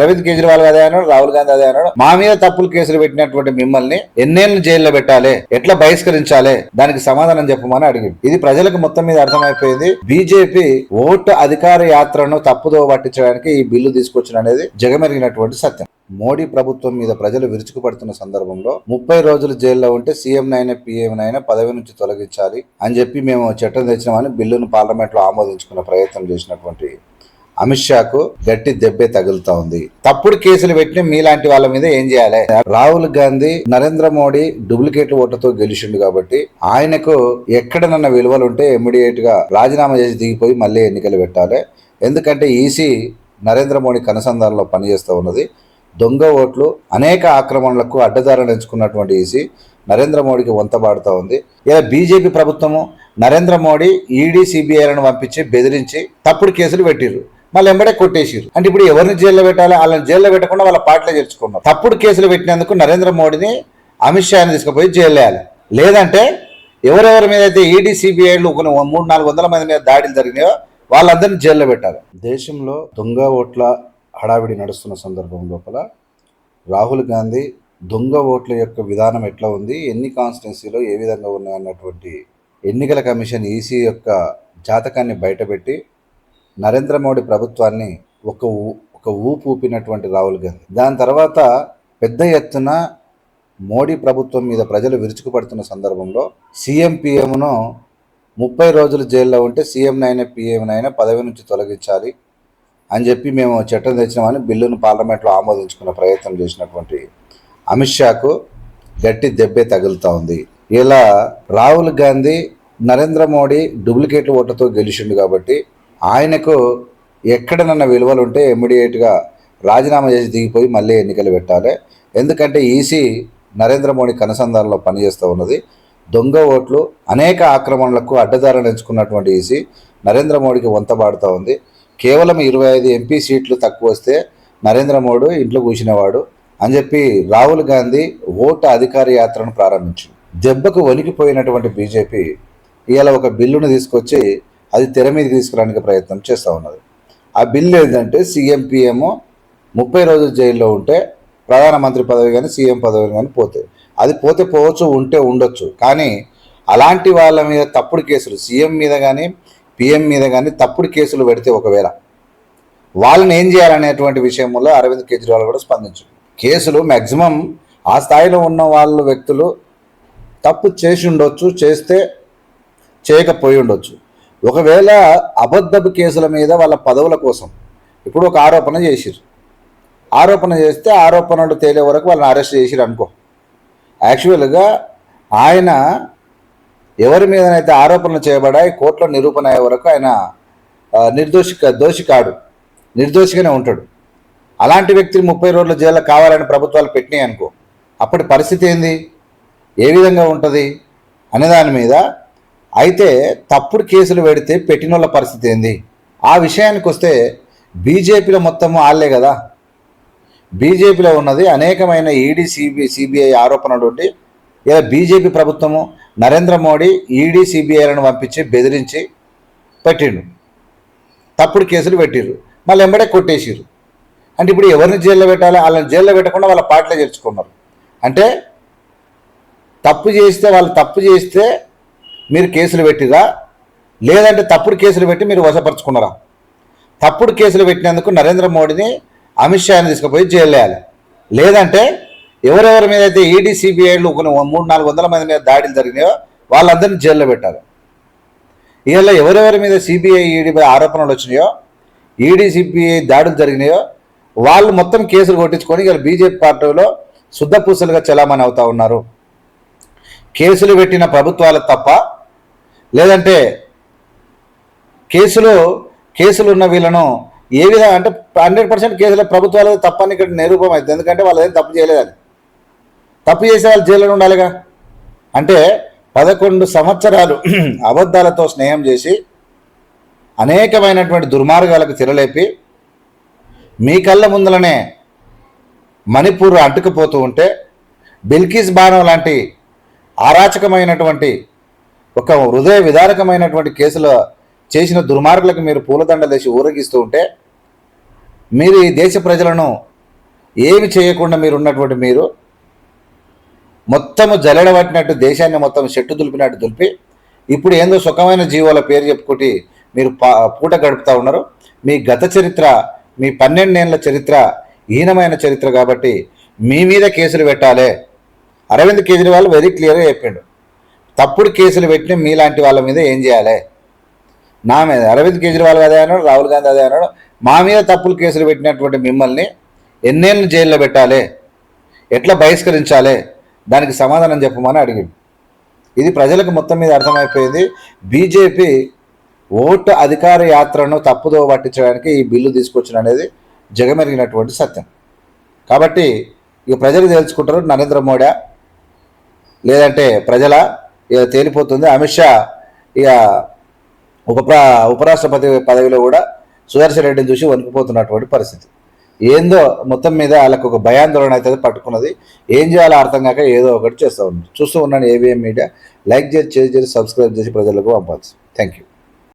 అరవింద్ కేజ్రీవాల్ అదే అన్నాడు, రాహుల్ గాంధీ అదే అన్నాడు. మా మీద తప్పులు కేసులు పెట్టినటువంటి మిమ్మల్ని ఎన్నేళ్ళు జైల్లో పెట్టాలి, ఎట్లా బహిష్కరించాలి, దానికి సమాధానం చెప్పమని అడిగింది. ఇది ప్రజలకు మొత్తం మీద అర్థమైపోయింది. బీజేపీ ఓటు అధికార యాత్రను తప్పుదో పట్టించడానికి ఈ బిల్లు తీసుకొచ్చిన అనేది జగమెరిగినటువంటి సత్యం. మోడీ ప్రభుత్వం మీద ప్రజలు విరుచుకుపడుతున్న సందర్భంలో 30 రోజులు జైల్లో ఉంటే సీఎంనైనా పీఎంనైనా పదవి నుంచి తొలగించాలి అని చెప్పి మేము చట్టం తెచ్చినామని బిల్లును పార్లమెంట్ లో ఆమోదించుకునే ప్రయత్నం చేసినటువంటి అమిత్ షాకు గట్టి దెబ్బే తగులుతా ఉంది. తప్పుడు కేసులు పెట్టిన మీలాంటి వాళ్ళ మీద ఏం చేయాలి? రాహుల్ గాంధీ నరేంద్ర మోడీ డూప్లికేట్ ఓట్లతో గెలిచిండు కాబట్టి ఆయనకు ఎక్కడనన్న విలువలు ఉంటే ఇమ్మీడియట్ గా రాజీనామా చేసి దిగిపోయి మళ్ళీ ఎన్నికలు పెట్టాలి. ఎందుకంటే ఈసీ నరేంద్ర మోడీ కనుసంధానంలో పనిచేస్తూ ఉన్నది. దొంగ ఓట్లు అనేక ఆక్రమణలకు అడ్డదారులు ఎంచుకున్నటువంటి ఈసీ నరేంద్ర మోడీకి వంతబాడుతూ ఉంది. ఇలా బీజేపీ ప్రభుత్వము నరేంద్ర మోడీ ఈడీ సిబిఐలను పంపించి బెదిరించి తప్పుడు కేసులు పెట్టిర్రు, మళ్ళీ ఎంబడే కొట్టేసిరు. అంటే ఇప్పుడు ఎవరిని జైల్లో పెట్టాలి? వాళ్ళని జైల్లో పెట్టకుండా వాళ్ళ పార్టీలో చేర్చుకున్నారు. తప్పుడు కేసులు పెట్టినందుకు నరేంద్ర మోడీని అమిత్ షాని తీసుకుపోయి జైలు వేయాలి. లేదంటే ఎవరెవరి మీద అయితే ఈడీ సిబిఐలు 300-400 మంది మీద దాడులు జరిగినాయో వాళ్ళందరినీ జైల్లో పెట్టాలి. దేశంలో దొంగ ఓట్ల హడావిడి నడుస్తున్న సందర్భం లోపల రాహుల్ గాంధీ దొంగ ఓట్ల యొక్క విధానం ఎట్లా ఉంది, ఎన్ని కాన్స్టిట్యున్సీలో ఏ విధంగా ఉన్నాయన్నటువంటి ఎన్నికల కమిషన్ ఈసీ యొక్క జాతకాన్ని బయటపెట్టి నరేంద్ర మోడీ ప్రభుత్వాన్ని ఒక ఊపు ఊపినటువంటి రాహుల్ గాంధీ. దాని తర్వాత పెద్ద ఎత్తున మోడీ ప్రభుత్వం మీద ప్రజలు విరుచుకుపడుతున్న సందర్భంలో సీఎం పీఎంను 30 రోజులు జైల్లో ఉంటే సీఎంనైనా పీఎంనైనా పదవి నుంచి తొలగించాలి అని చెప్పి మేము చట్టం తెచ్చినామని బిల్లును పార్లమెంట్లో ఆమోదించుకునే ప్రయత్నం చేసినటువంటి అమిత్ షాకు గట్టి దెబ్బే తగులుతూ ఉంది. ఇలా రాహుల్ గాంధీ నరేంద్ర మోడీ డూప్లికేట్ ఓట్లతో గెలిచిండు కాబట్టి ఆయనకు ఎక్కడనన్న విలువలు ఉంటే ఇమ్మీడియట్గా రాజీనామా చేసి దిగిపోయి మళ్ళీ ఎన్నికలు పెట్టాలి. ఎందుకంటే ఈసీ నరేంద్ర మోడీ కనుసంధానంలో పనిచేస్తూ ఉన్నది. దొంగ ఓట్లు అనేక ఆక్రమణలకు అడ్డదారులు ఎంచుకున్నటువంటి ఈసీ నరేంద్ర మోడీకి వంతబాడుతూ ఉంది. కేవలం 25 ఎంపీ సీట్లు తక్కువ వస్తే నరేంద్ర మోడీ ఇంట్లో కూర్చునేవాడు అని చెప్పి రాహుల్ గాంధీ ఓటు అధికార యాత్రను ప్రారంభించింది. దెబ్బకు వణికిపోయినటువంటి బీజేపీ ఇవాళ ఒక బిల్లును తీసుకొచ్చి అది తెర మీద తీసుకురానికి ప్రయత్నం చేస్తూ ఉన్నది. ఆ బిల్లు ఏంటంటే సీఎం పీఎం 30 రోజులు జైల్లో ఉంటే ప్రధానమంత్రి పదవి కానీ సీఎం పదవి కానీ పోతే, అది పోతే పోవచ్చు, ఉంటే ఉండొచ్చు. కానీ అలాంటి వాళ్ళ మీద తప్పుడు కేసులు సీఎం మీద కానీ పీఎం మీద కానీ తప్పుడు కేసులు పెడితే ఒకవేళ వాళ్ళని ఏం చేయాలనేటువంటి విషయంలో అరవింద్ కేజ్రీవాల్ కూడా స్పందించారు. కేసులు మ్యాక్సిమం ఆ స్థాయిలో ఉన్న వాళ్ళు వ్యక్తులు తప్పు చేసి ఉండొచ్చు, చేస్తే చేయకపోయి ఉండొచ్చు. ఒకవేళ అబద్ధపు కేసుల మీద వాళ్ళ పదవుల కోసం ఇప్పుడు ఒక ఆరోపణ చేసిరు, ఆరోపణ చేస్తే ఆరోపణలు తేలే వరకు వాళ్ళని అరెస్ట్ చేసిరు అనుకో. యాక్చువల్గా ఆయన ఎవరి మీదనైతే ఆరోపణలు చేయబడాయి కోర్టులో నిరూపణ అయ్యే వరకు ఆయన దోషి కాడు, నిర్దోషిగానే ఉంటాడు. అలాంటి వ్యక్తిని 30 రోజుల జైల్లో కావాలని ప్రభుత్వాలు పెట్టినాయి అనుకో, అప్పటి పరిస్థితి ఏంది, ఏ విధంగా ఉంటుంది అనే దాని మీద. అయితే తప్పుడు కేసులు పెడితే పెట్టిన వాళ్ళ పరిస్థితి ఏంది? ఆ విషయానికి వస్తే బీజేపీలో మొత్తము ఆళ్లే కదా. బీజేపీలో ఉన్నది అనేకమైన ఈడీ సిబిఐ ఆరోపణలు ఉండి ఇలా బీజేపీ ప్రభుత్వము నరేంద్ర మోడీ ఈడీ సిబిఐలను పంపించి బెదిరించి పెట్టిండు, తప్పుడు కేసులు పెట్టిర్రు, మళ్ళీ ఎంబడే కొట్టేసిర్రు. అంటే ఇప్పుడు ఎవరిని జైల్లో పెట్టాలి? వాళ్ళని జైల్లో పెట్టకుండా వాళ్ళ పార్టీలో చేర్చుకున్నారు. అంటే తప్పు చేస్తే మీరు కేసులు పెట్టిరా, లేదంటే తప్పుడు కేసులు పెట్టి మీరు వశపరుచుకున్నారా? తప్పుడు కేసులు పెట్టినందుకు నరేంద్ర మోడీని అమిత్ షాని తీసుకుపోయి జైలు వేయాలి. లేదంటే ఎవరెవరి మీద అయితే ఈడీ సిబిఐలు 300-400 మంది మీద దాడులు జరిగినాయో వాళ్ళందరినీ జైల్లో పెట్టాలి. ఇలా ఎవరెవరి మీద సిబిఐ ఈడీ ఆరోపణలు వచ్చినాయో, ఈడీ సిబిఐ దాడులు జరిగినాయో వాళ్ళు మొత్తం కేసులు కొట్టించుకొని ఇలా బీజేపీ పార్టీలో శుద్ధపూసలుగా చలామణి అవుతూ ఉన్నారు. కేసులు పెట్టిన ప్రభుత్వాలు తప్ప, లేదంటే కేసులు ఉన్న వీళ్ళను ఏ విధంగా అంటే 100% కేసుల ప్రభుత్వాలు తప్పని ఇక్కడ నిరూపణ అవుతుంది. ఎందుకంటే వాళ్ళు ఏం తప్పు చేయలేదని. తప్పు చేసే వాళ్ళు జైల్లో ఉండాలిగా. అంటే 11 సంవత్సరాలు అబద్ధాలతో స్నేహం చేసి అనేకమైనటువంటి దుర్మార్గాలకు తెరలేపి మీ కళ్ళ ముందలనే మణిపూర్ అంటుకుపోతూ ఉంటే బిల్కిస్ బానో లాంటి అరాచకమైనటువంటి ఒక హృదయ విదారకమైనటువంటి కేసులు చేసిన దుర్మార్గులకు మీరు పూలదండలేసి ఊరేగిస్తూ ఉంటే మీరు ఈ దేశ ప్రజలను ఏమి చేయకుండా మీరు ఉన్నటువంటి మీరు మొత్తము జల్లెడబట్టినట్టు దేశాన్ని మొత్తం చెట్టు దులిపినట్టు దులిపి ఇప్పుడు ఏందో సుఖమైన జీవాల పేరు చెప్పుకుంటే మీరు పూట గడుపుతూ ఉన్నారు. మీ గత చరిత్ర, మీ 12 ఏళ్ల చరిత్ర హీనమైన చరిత్ర కాబట్టి మీ మీద కేసులు పెట్టాలి. అరవింద్ కేజ్రీవాల్ వెరీ క్లియర్గా చెప్పిండు, తప్పుడు కేసులు పెట్టిన మీలాంటి వాళ్ళ మీద ఏం చేయాలి. నా మీద అరవింద్ కేజ్రీవాల్ అదే అన్నాడు, రాహుల్ గాంధీ అదే అన్నాడు. మా మీద తప్పుడు కేసులు పెట్టినటువంటి మిమ్మల్ని ఎన్నేళ్ళు జైల్లో పెట్టాలి, ఎట్లా బహిష్కరించాలి, దానికి సమాధానం చెప్పమని అడిగింది. ఇది ప్రజలకు మొత్తం మీద అర్థమైపోయింది. బీజేపీ ఓటు అధికార యాత్రను తప్పుదో పట్టించడానికి ఈ బిల్లు తీసుకొచ్చిన అనేది జగమెరిగినటువంటి సత్యం. కాబట్టి ఇక ప్రజలు తెలుసుకుంటారు నరేంద్ర మోడీ లేదంటే ప్రజల ఇక తేలిపోతుంది. అమిత్ షా ఇక ఉపరాష్ట్రపతి పదవిలో కూడా సుదర్శన్ రెడ్డిని చూసి వణికిపోతున్నటువంటి పరిస్థితి. ఏందో మొత్తం మీద వాళ్ళకు ఒక భయాందోళన అయితే పట్టుకున్నది. ఏం చేయాలో అర్థం కాక ఏదో ఒకటి చేస్తూ ఉంది. చూస్తూ ఉన్నాను ఏబిఎం మీడియా. లైక్ చేసి, షేర్ చేసి, సబ్స్క్రైబ్ చేసి ప్రజలకు పంపాల్సి. Thank you.